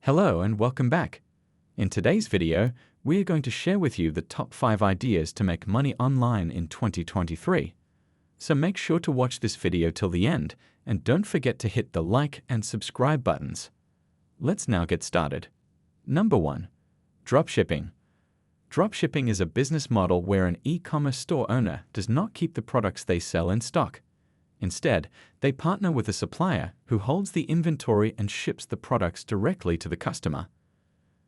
Hello and welcome back. In today's video, we are going to share with you the top 5 ideas to make money online in 2023. So make sure to watch this video till the end and don't forget to hit the like and subscribe buttons. Let's now get started. Number 1. Dropshipping. Dropshipping is a business model where an e-commerce store owner does not keep the products they sell in stock. Instead, they partner with a supplier who holds the inventory and ships the products directly to the customer.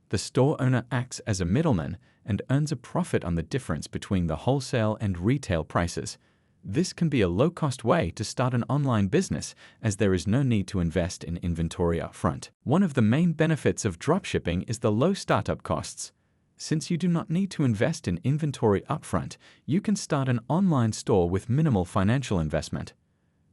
The store owner acts as a middleman and earns a profit on the difference between the wholesale and retail prices. This can be a low-cost way to start an online business as there is no need to invest in inventory upfront. One of the main benefits of dropshipping is the low startup costs. Since you do not need to invest in inventory upfront, you can start an online store with minimal financial investment.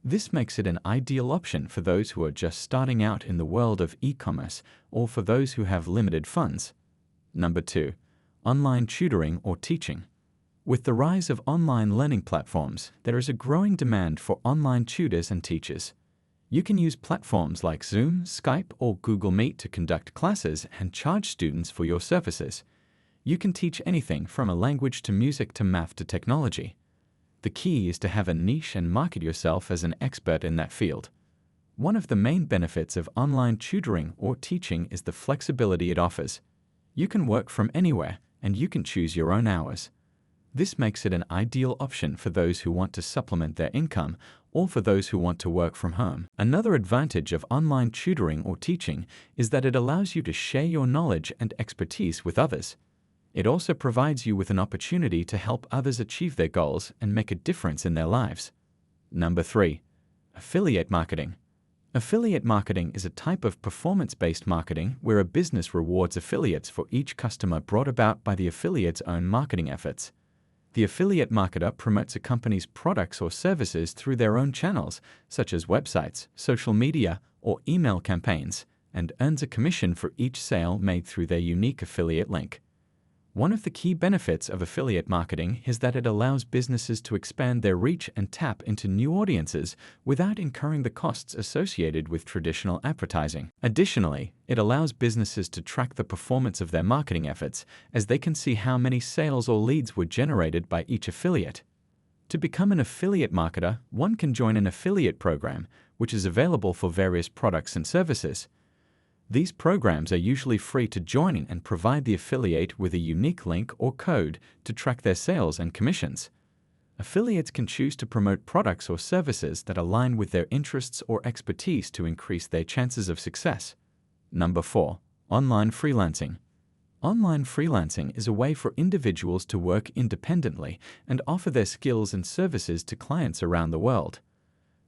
This makes it an ideal option for those who are just starting out in the world of e-commerce or for those who have limited funds. Number 2. Online tutoring or teaching. With the rise of online learning platforms, there is a growing demand for online tutors and teachers. You can use platforms like Zoom, Skype, or Google Meet to conduct classes and charge students for your services. You can teach anything from a language to music to math to technology. The key is to have a niche and market yourself as an expert in that field. One of the main benefits of online tutoring or teaching is the flexibility it offers. You can work from anywhere and you can choose your own hours. This makes it an ideal option for those who want to supplement their income or for those who want to work from home. Another advantage of online tutoring or teaching is that it allows you to share your knowledge and expertise with others. It also provides you with an opportunity to help others achieve their goals and make a difference in their lives. Number 3. Affiliate marketing. Affiliate marketing is a type of performance-based marketing where a business rewards affiliates for each customer brought about by the affiliate's own marketing efforts. The affiliate marketer promotes a company's products or services through their own channels, such as websites, social media, or email campaigns, and earns a commission for each sale made through their unique affiliate link. One of the key benefits of affiliate marketing is that it allows businesses to expand their reach and tap into new audiences without incurring the costs associated with traditional advertising. Additionally, it allows businesses to track the performance of their marketing efforts as they can see how many sales or leads were generated by each affiliate. To become an affiliate marketer, one can join an affiliate program, which is available for various products and services. These programs are usually free to join and provide the affiliate with a unique link or code to track their sales and commissions. Affiliates can choose to promote products or services that align with their interests or expertise to increase their chances of success. Number 4. Online freelancing. Online freelancing is a way for individuals to work independently and offer their skills and services to clients around the world.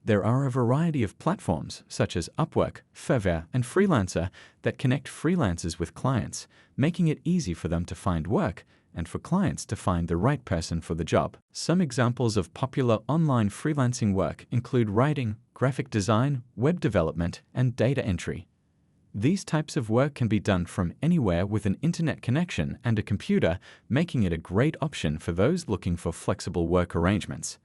There are a variety of platforms, such as Upwork, Fiverr, and Freelancer, that connect freelancers with clients, making it easy for them to find work and for clients to find the right person for the job. Some examples of popular online freelancing work include writing, graphic design, web development, and data entry. These types of work can be done from anywhere with an internet connection and a computer, making it a great option for those looking for flexible work arrangements.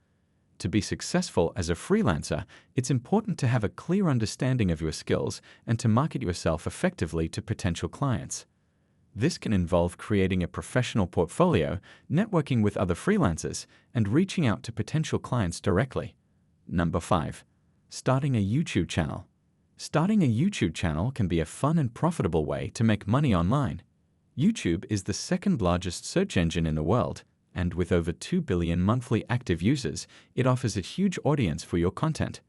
To be successful as a freelancer, it's important to have a clear understanding of your skills and to market yourself effectively to potential clients. This can involve creating a professional portfolio, networking with other freelancers, and reaching out to potential clients directly. Number 5. Starting a YouTube channel. Starting a YouTube channel can be a fun and profitable way to make money online. YouTube is the second largest search engine in the world, and with over 2 billion monthly active users, it offers a huge audience for your content.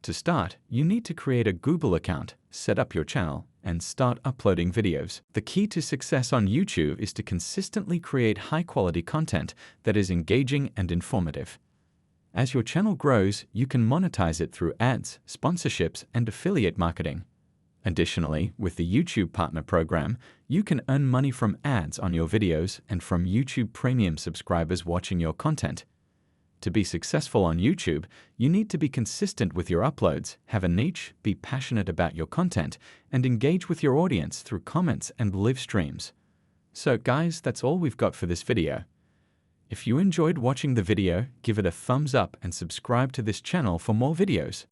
To start, you need to create a Google account, set up your channel, and start uploading videos. The key to success on YouTube is to consistently create high-quality content that is engaging and informative. As your channel grows, you can monetize it through ads, sponsorships, and affiliate marketing. Additionally, with the YouTube Partner Program, you can earn money from ads on your videos and from YouTube Premium subscribers watching your content. To be successful on YouTube, you need to be consistent with your uploads, have a niche, be passionate about your content, and engage with your audience through comments and live streams. So guys, that's all we've got for this video. If you enjoyed watching the video, give it a thumbs up and subscribe to this channel for more videos.